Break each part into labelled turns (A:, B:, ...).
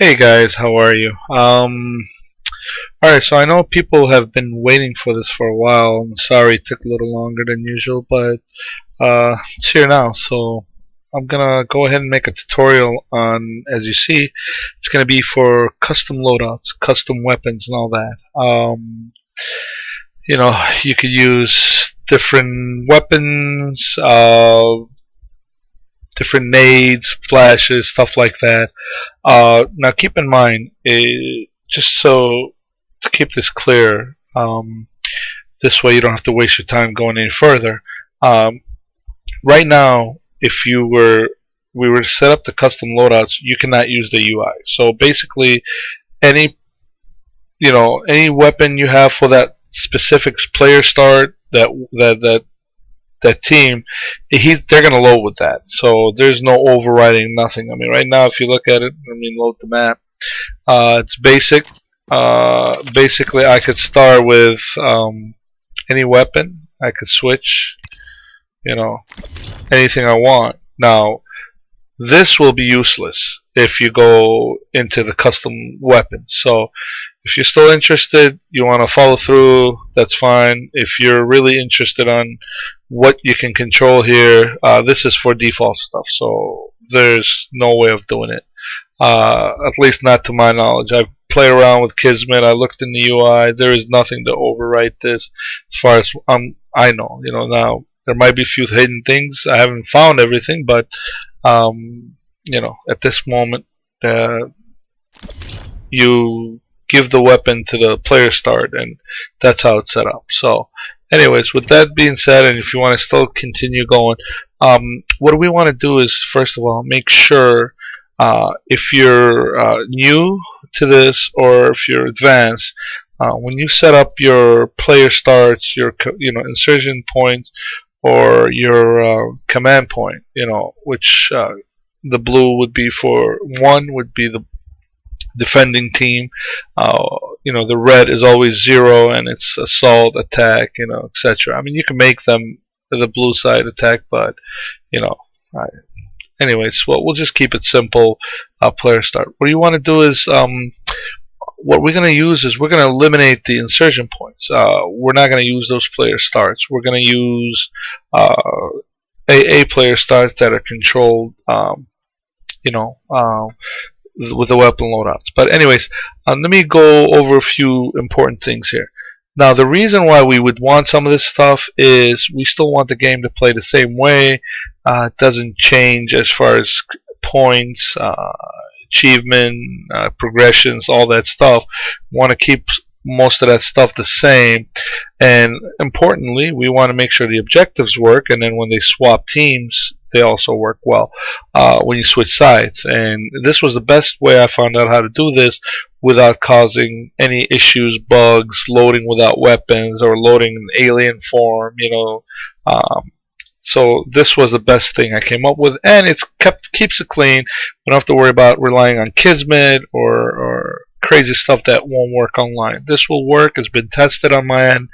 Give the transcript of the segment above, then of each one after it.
A: Hey guys, how are you? Alright, so I know people have been waiting for this for a while. I'm sorry it took a little longer than usual, but it's here now. So I'm gonna go ahead and make a tutorial on, as you see, it's gonna be for custom loadouts, custom weapons, and all that. You could use different weapons, different nades, flashes, stuff like that. Now keep in mind, just so to keep this clear, this way you don't have to waste your time going any further. Um, right now, if we were to set up the custom loadouts, you cannot use the UI. So basically, any any weapon you have for that specific player start, that team, they're gonna load with that. So there's no overriding, nothing. I mean, right now, if you look at it, load the map. It's basic. Basically, I could start with any weapon. I could switch, you know, anything I want. Now, this will be useless if you go into the custom weapons. So, if you're still interested, you want to follow through, that's fine. If you're really interested on what you can control here, this is for default stuff. So, there's no way of doing it. At least not to my knowledge. I've played around with Kismet. I looked in the UI. There is nothing to overwrite this, as far as I know. Now there might be a few hidden things. I haven't found everything, but at this moment, you give the weapon to the player start, and that's how it's set up. So, anyways, with that being said, and if you want to still continue going, what we want to do is first of all make sure. If you're new to this or if you're advanced, when you set up your player starts, your insertion point or your command point, which the blue would be for one would be the defending team. The red is always 0 and it's assault, attack, etc. I mean, you can make them the blue side attack, but you know. I, Anyways, well, we'll just keep it simple. Player start. What you want to do is, what we're going to use is we're going to eliminate the insertion points. We're not going to use those player starts. We're going to use AA player starts that are controlled, with the weapon loadouts. But anyways, let me go over a few important things here. Now, the reason why we would want some of this stuff is we still want the game to play the same way. It doesn't change as far as points, achievement, progressions, all that stuff. We want to keep most of that stuff the same. And importantly, we want to make sure the objectives work, and then when they swap teams, they also work well when you switch sides. And this was the best way I found out how to do this without causing any issues, bugs, loading without weapons, or loading in alien form, so this was the best thing I came up with, and it's keeps it clean. We don't have to worry about relying on Kismet or crazy stuff that won't work online. This will work. It's been tested on my end.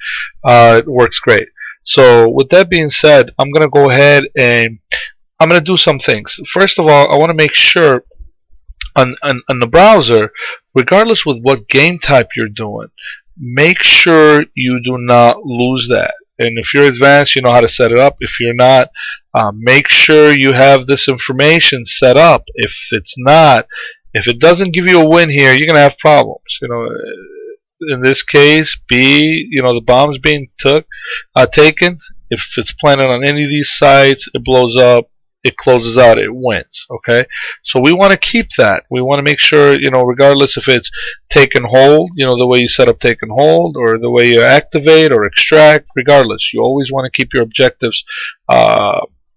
A: It works great. So with that being said, I'm gonna go ahead and I'm gonna do some things. First of all, I want to make sure on the browser, regardless with what game type you're doing, make sure you do not lose that. And if you're advanced, you know how to set it up. If you're not, make sure you have this information set up. If it's not, if it doesn't give you a win here, you're gonna have problems. In this case, the bomb's being taken. If it's planted on any of these sites, it blows up. It closes out, it wins. Okay, so we want to keep that. We want to make sure, regardless if it's take and hold, the way you set up take and hold, or the way you activate or extract, regardless, you always want to keep your objectives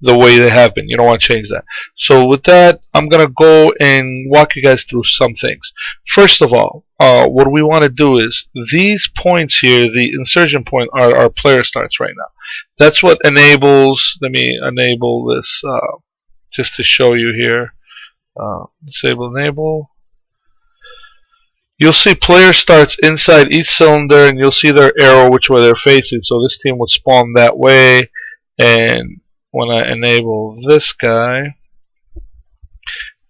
A: the way they have been. You don't want to change that. So with that, I'm gonna go and walk you guys through some things. First of all, what we want to do is these points here, the insertion point, are our player starts right now. That's what enables. Let me enable this just to show you here. Disable enable. You'll see player starts inside each cylinder, and you'll see their arrow which way they're facing. So this team would spawn that way, and when I enable this guy,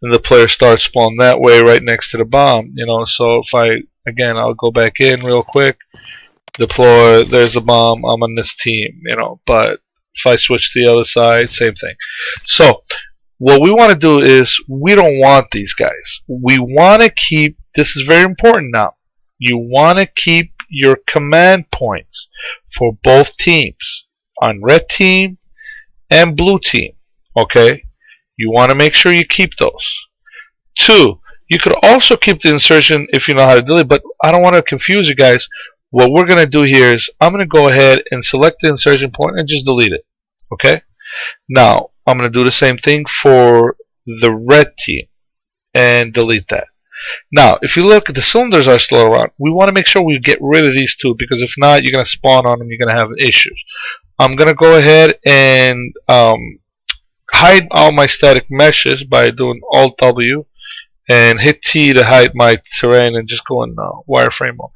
A: and the player starts spawn that way right next to the bomb. So if I'll go back in real quick, deploy, there's a bomb, I'm on this team, but if I switch to the other side, same thing. So what we want to do is, we don't want these guys. We want to keep, this is very important now, you want to keep your command points for both teams, on red team and blue team. Okay, you want to make sure you keep those. 2, you could also keep the insertion if you know how to delete, but I don't want to confuse you guys. What we're going to do here is, I'm going to go ahead and select the insertion point and just delete it. Okay, now I'm going to do the same thing for the red team and delete that. Now, if you look, the cylinders are still around. We want to make sure we get rid of these two, because if not, you're going to spawn on them, you're going to have issues. I'm going to go ahead and hide all my static meshes by doing Alt-W and hit T to hide my terrain, and just go in wireframe mode.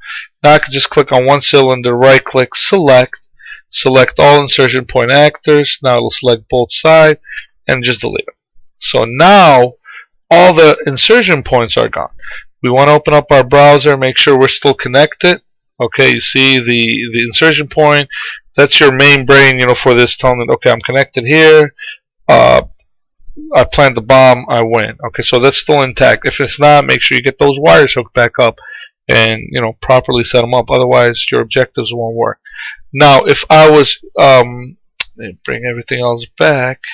A: Now I can just click on one cylinder, right click, select all insertion point actors. Now it'll select both sides and just delete them. So now all the insertion points are gone. We want to open up our browser, make sure we're still connected. Okay, you see the insertion point, that's your main brain, for this, telling it, okay, I'm connected here, I plant the bomb, I win. Okay, so that's still intact. If it's not, make sure you get those wires hooked back up and properly set them up, otherwise your objectives won't work. Now if I was let me bring everything else back.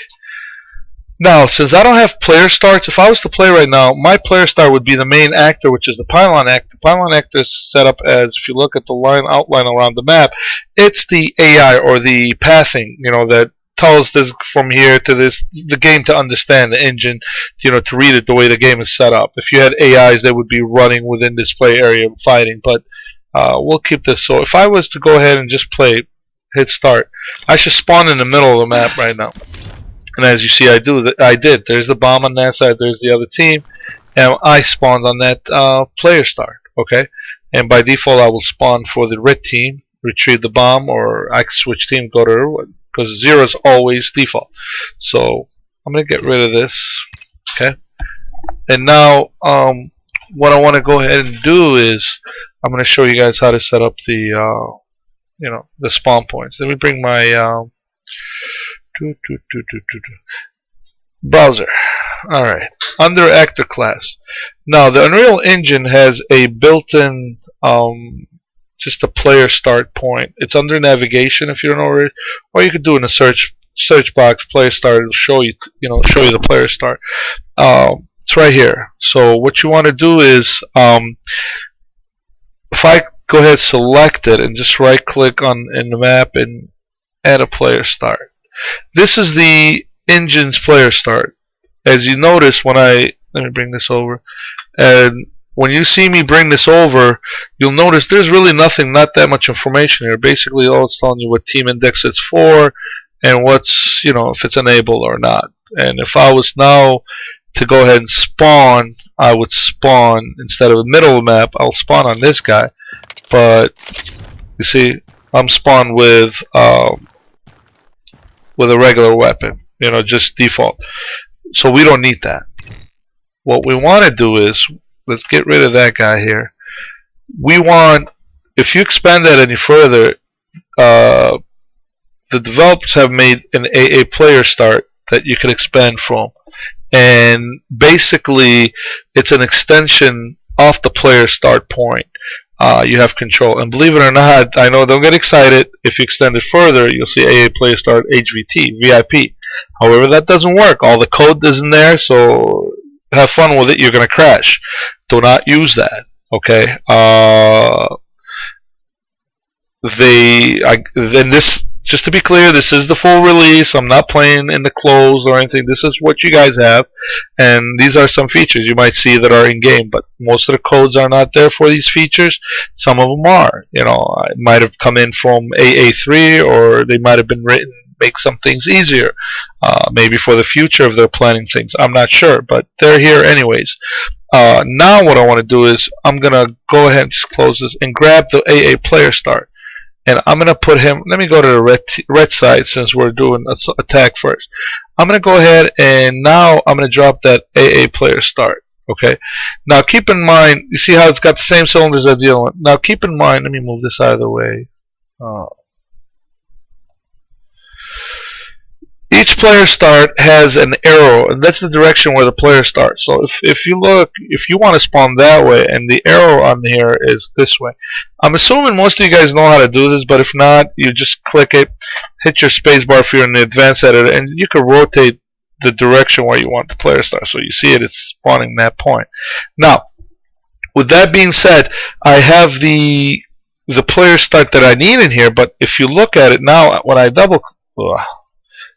A: Now, since I don't have player starts, if I was to play right now, my player start would be the main actor, which is the pylon actor. The pylon actor is set up as, if you look at the outline around the map, it's the AI, or the pathing, that tells this from here to this, the game to understand the engine, to read it the way the game is set up. If you had AIs, they would be running within this play area fighting, but we'll keep this. So if I was to go ahead and just play, hit start, I should spawn in the middle of the map right now. And as you see, I did. There's the bomb on that side, there's the other team, and I spawned on that player start. Okay, and by default, I will spawn for the red team, retrieve the bomb, or I can switch team, go to, because 0 is always default. So I'm gonna get rid of this. Okay, and now what I want to go ahead and do is, I'm gonna show you guys how to set up the the spawn points. Let me bring my browser. Alright, under actor class. Now the Unreal Engine has a built-in just a player start point. It's under navigation if you don't know where, or you could do in a search box, player start. It'll show you the player start. It's right here. So what you want to do is, if I go ahead, select it, and just right click in the map and add a player start. This is the engine's player start. As you notice, when let me bring this over, and when you see me bring this over, you'll notice there's really nothing, not that much information here. Basically, all it's telling you what team index it's for, and what's, if it's enabled or not. And if I was now to go ahead and spawn, I would spawn, instead of the middle of the map, I'll spawn on this guy. But you see, I'm spawned with a regular weapon, just default. So we don't need that. What we want to do is, let's get rid of that guy here. We want, if you expand that any further, the developers have made an AA player start that you can expand from, and basically it's an extension off the player start point. You have control, and believe it or not, I know, don't get excited, if you extend it further, you'll see AA player start HVT, VIP. However, that doesn't work. All the code isn't there, so have fun with it. You're going to crash. Do not use that. Okay. Then this, just to be clear, this is the full release. I'm not playing in the closed or anything. This is what you guys have, and these are some features you might see that are in game, but most of the codes are not there for these features. Some of them are. It might have come in from AA3, or they might have been written make some things easier, maybe for the future if they're planning things. I'm not sure, but they're here anyways. Now what I want to do is, I'm gonna go ahead and just close this and grab the AA player start, and I'm gonna put him. Let me go to the red side since we're doing attack first. I'm gonna go ahead and now I'm gonna drop that AA player start. Okay. Now keep in mind, you see how it's got the same cylinders as the other one. Now keep in mind, let me move this out of the way. Each player start has an arrow, and that's the direction where the player starts. So if you look, if you want to spawn that way, and the arrow on here is this way, I'm assuming most of you guys know how to do this, but if not, you just click it, hit your spacebar if you're in the advanced editor, and you can rotate the direction where you want the player start. So you see it's spawning that point. Now, with that being said, I have the player start that I need in here, but if you look at it now, when I double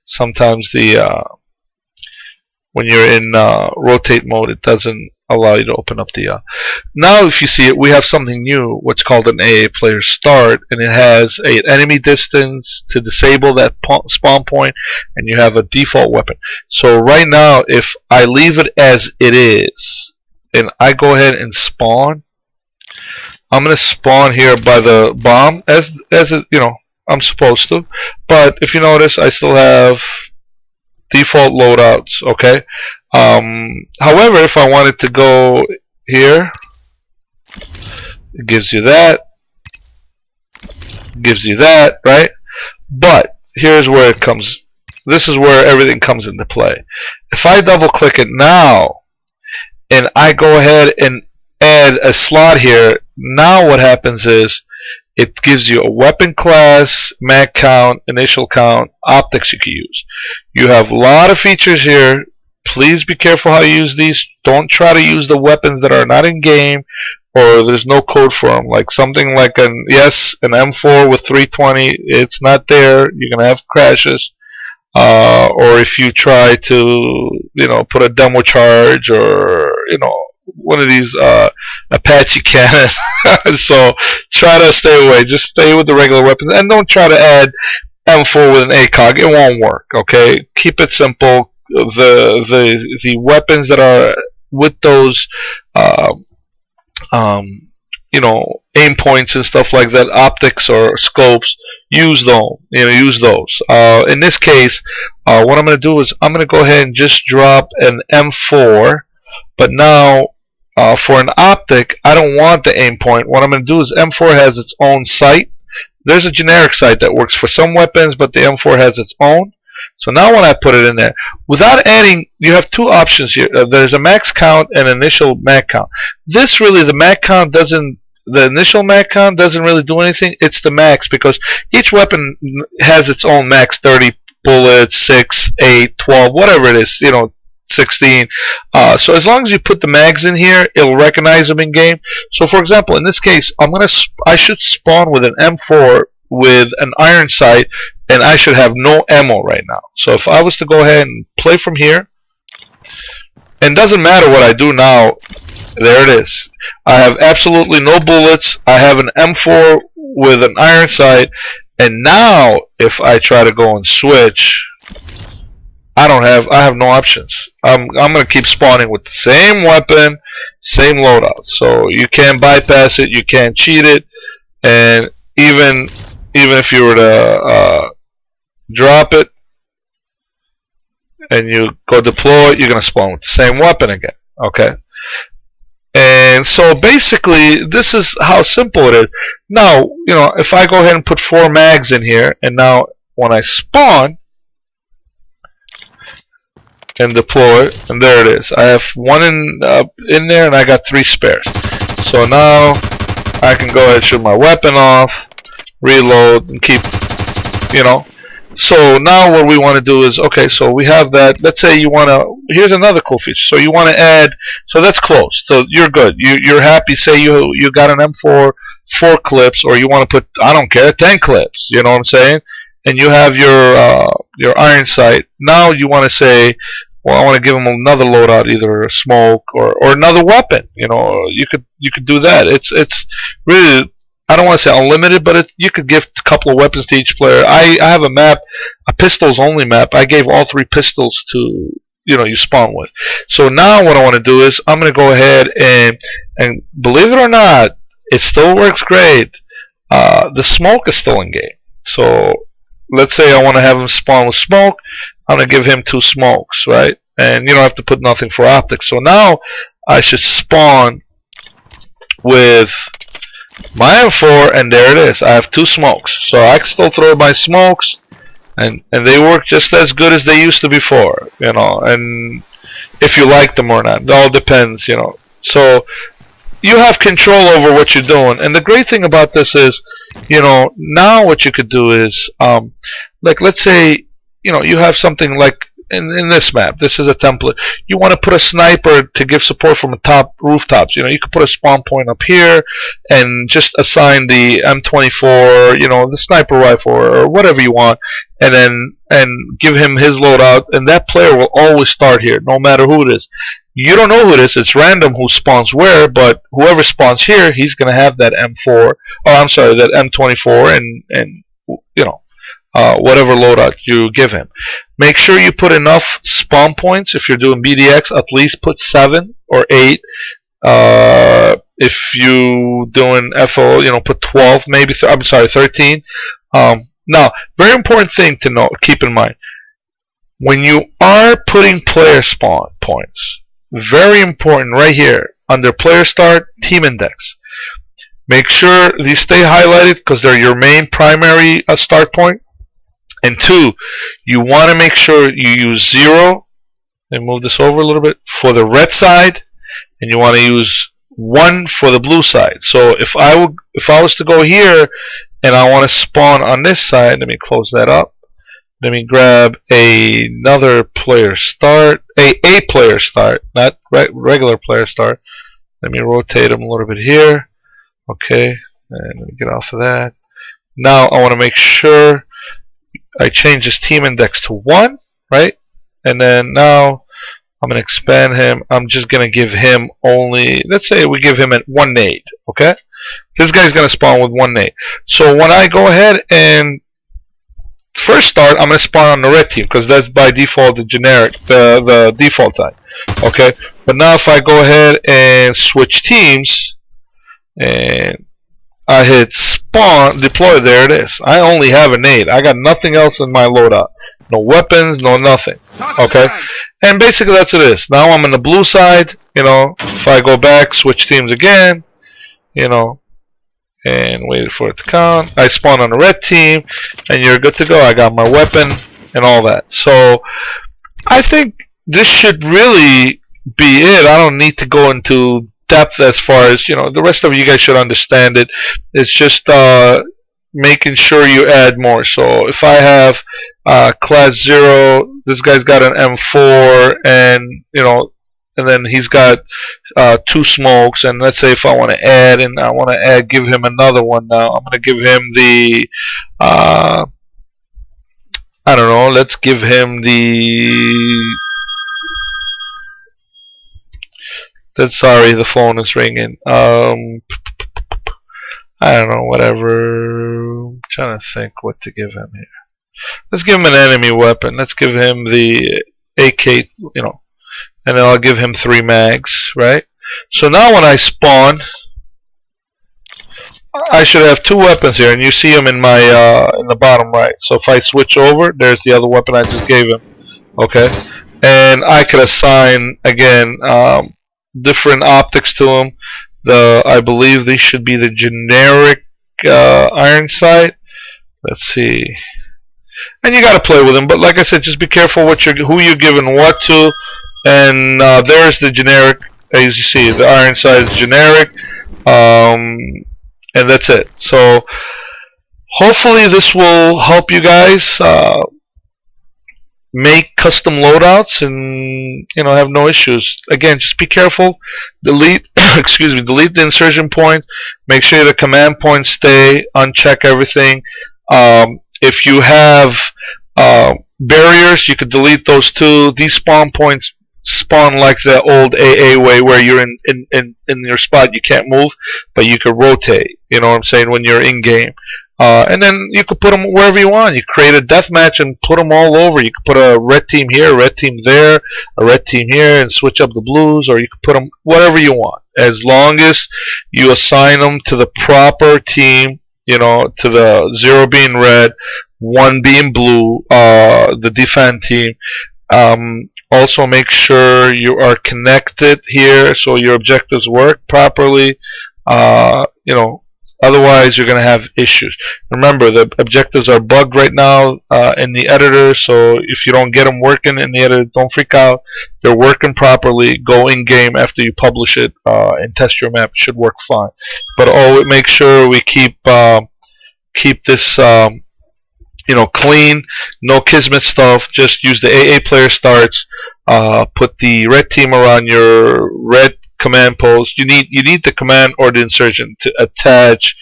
A: sometimes when you're in rotate mode, it doesn't allow you to open up the now if you see it, we have something new, what's called an AA player start, and it has an enemy distance to disable that spawn point, and you have a default weapon. So right now, if I leave it as it is and I go ahead and spawn, I'm gonna spawn here by the bomb as it, I'm supposed to, but if you notice, I still have default loadouts. Okay. However, if I wanted to go here, it gives you that, right? But here's where it comes. This is where everything comes into play. If I double click it now, and I go ahead and add a slot here, now what happens is it gives you a weapon class, mag count, initial count, optics you can use. You have a lot of features here. Please be careful how you use these. Don't try to use the weapons that are not in game or there's no code for them. Like something like an M4 with 320, it's not there. You're gonna have crashes. Or if you try to, put a demo charge or one of these Apache cannon. So try to stay away. Just stay with the regular weapons, and don't try to add M4 with an ACOG. It won't work. Okay, keep it simple. The weapons that are with those aim points and stuff like that, optics or scopes, use those. In this case, what I'm going to do is I'm going to go ahead and just drop an M4, but now for an optic, I don't want the aim point. What I'm going to do is M4 has its own sight. There's a generic sight that works for some weapons, but the M4 has its own. So now when I put it in there, without adding, you have two options here. There's a max count and initial mag count. The initial mag count doesn't really do anything. It's the max, because each weapon has its own max, 30 bullets, 6, 8, 12, whatever it is, 16. So as long as you put the mags in here, it'll recognize them in game. So for example, in this case, I should spawn with an M4 with an iron sight, and I should have no ammo right now. So if I was to go ahead and play from here, and doesn't matter what I do now, there it is. I have absolutely no bullets. I have an M4 with an iron sight, and now if I try to go and switch, I have no options. I'm gonna keep spawning with the same weapon, same loadout. So you can't bypass it, you can't cheat it, and even if you were to drop it and you go deploy, you're gonna spawn with the same weapon again. Okay. And so basically, this is how simple it is. Now, if I go ahead and put 4 mags in here, and now when I spawn and deploy, and there it is. I have 1 in there, and I got 3 spares. So now I can go ahead and shoot my weapon off, reload, and keep, So now what we want to do is, okay, so we have that. Let's say you want to, here's another cool feature. So you want to add, so that's closed. So you're good. You're happy. Say you got an M4, 4 clips, or you want to put, I don't care, 10 clips. You know what I'm saying? And you have your iron sight. Now you want to say, well, I want to give them another loadout, either a smoke or another weapon. You could do that. It's really, I don't want to say unlimited, but you could give a couple of weapons to each player. I have a map, a pistols only map. I gave all 3 pistols to you spawn with. So now what I want to do is I'm going to go ahead and believe it or not, it still works great. the smoke is still in game. So let's say I want to have him spawn with smoke. I'm going to give him 2 smokes, right? And you don't have to put nothing for optics. So now I should spawn with my M4, and there it is. I have 2 smokes. So I can still throw my smokes, and they work just as good as they used to before, you know. And if you like them or not, it all depends, you know. So you have control over what you're doing. And the great thing about this is, you know, now what you could do is, like, let's say, you know, you have something like in this map. This is a template. You want to put a sniper to give support from the top rooftops. You know, you could put a spawn point up here and just assign the M24, you know, the sniper rifle or whatever you want, and then give him his loadout, and that player will always start here, no matter who it is. You don't know who it is. It's random who spawns where, but whoever spawns here, he's gonna have that M4. Oh, I'm sorry, that M24, and you know, whatever loadout you give him. Make sure you put enough spawn points. If you're doing BDX, at least put 7 or 8. If you doing FO, you know, put 12, maybe. I'm sorry, 13. Now, very important thing to know. Keep in mind when you are putting player spawn points. Very important right here under player start, team index. Make sure these stay highlighted because they're your main primary start point. And 2, you want to make sure you use 0. Let me move this over a little bit for the red side, and you want to use 1 for the blue side. So if I was to go here and I want to spawn on this side, let me close that up. Let me grab another player start, a player start, not regular player start. Let me rotate them a little bit here. Okay, and let me get off of that. Now I want to make sure I change his team index to 1, right? And then now I'm going to expand him. I'm just going to give him only, let's say we give him 1 nade, okay? This guy's going to spawn with 1 nade. So when I go ahead and first start, I'm going to spawn on the red team because that's by default the generic, the default type, okay? But now if I go ahead and switch teams and I hit spawn, deploy, there it is. I only have a nade. I got nothing else in my loadout. No weapons, no nothing. Okay? And basically that's what it is. Now I'm on the blue side, you know, if I go back, switch teams again, you know, and wait for it to count. I spawn on the red team, and you're good to go. I got my weapon and all that. So I think this should really be it. I don't need to go into depth as far as, you know, the rest of you guys should understand it. It's just making sure you add more. So if I have class 0, this guy's got an M4, and you know, and then he's got 2 smokes, and let's say if I want to add, and I want to add, give him another one. Now I'm going to give him the I don't know, let's give him the sorry, the phone is ringing. I don't know, whatever. I'm trying to think what to give him here. Let's give him an enemy weapon. Let's give him the AK, you know, and then I'll give him 3 mags, right? So now when I spawn, I should have 2 weapons here, and you see them in my in the bottom right. So if I switch over, there's the other weapon I just gave him. Okay, and I could assign again different optics to them. I believe these should be the generic iron sight. Let's see. And you got to play with them, but like I said, just be careful who you're giving what to. And there's the generic. As you see, the iron sight is generic, and that's it. So hopefully this will help you guys make custom loadouts and, you know, have no issues. Again, just be careful. Delete excuse me, delete the insertion point. Make sure the command points stay. Uncheck everything. If you have barriers, you could delete those too. These spawn points spawn like the old AA way, where you're in your spot, you can't move, but you could rotate, you know what I'm saying, when you're in game. And then you could put them wherever you want. You create a deathmatch and put them all over. You could put a red team here, a red team there, a red team here, and switch up the blues, or you could put them whatever you want, as long as you assign them to the proper team to the 0 being red, 1 being blue, the defend team. Also, make sure you are connected here so your objectives work properly. Otherwise you're going to have issues. Remember, the objectives are bugged right now in the editor, so if you don't get them working in the editor, don't freak out. They're working properly. Go in game after you publish it and test your map. It should work fine. But make sure we keep this clean, no Kismet stuff. Just use the AA player starts. Put the red team around your red command post. You need the command or the insertion to attach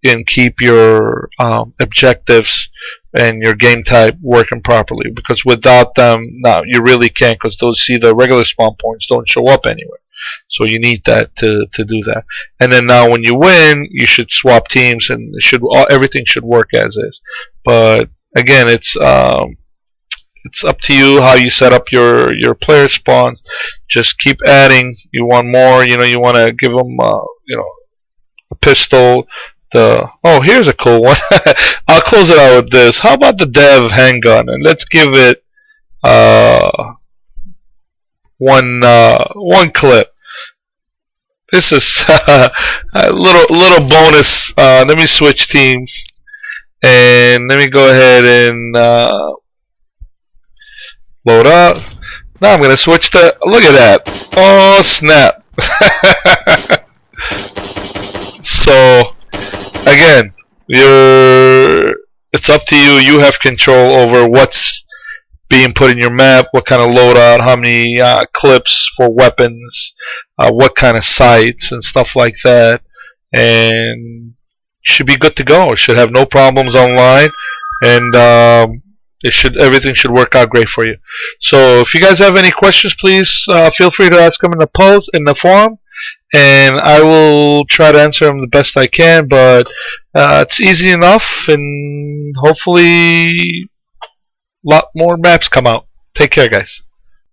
A: and keep your objectives and your game type working properly. Because without them, no, you really can't. Because the regular spawn points don't show up anywhere. So you need that to do that. And then now when you win, you should swap teams and everything should work as is. But again, it's up to you how you set up your player spawns. Just keep adding. You want more. You want to give them a pistol. Here's a cool one. I'll close it out with this. How about the dev handgun? And let's give it one clip. This is a little bonus. Let me switch teams, and let me go ahead and load up. Now I'm gonna switch to. Look at that! Oh snap! So again, it's up to you. You have control over what's being put in your map, what kind of loadout, how many clips for weapons, what kind of sights and stuff like that, and should be good to go. It should have no problems online, and everything should work out great for you. So if you guys have any questions, please feel free to ask them in the forum, and I will try to answer them the best I can. But it's easy enough, and hopefully a lot more maps come out. Take care, guys.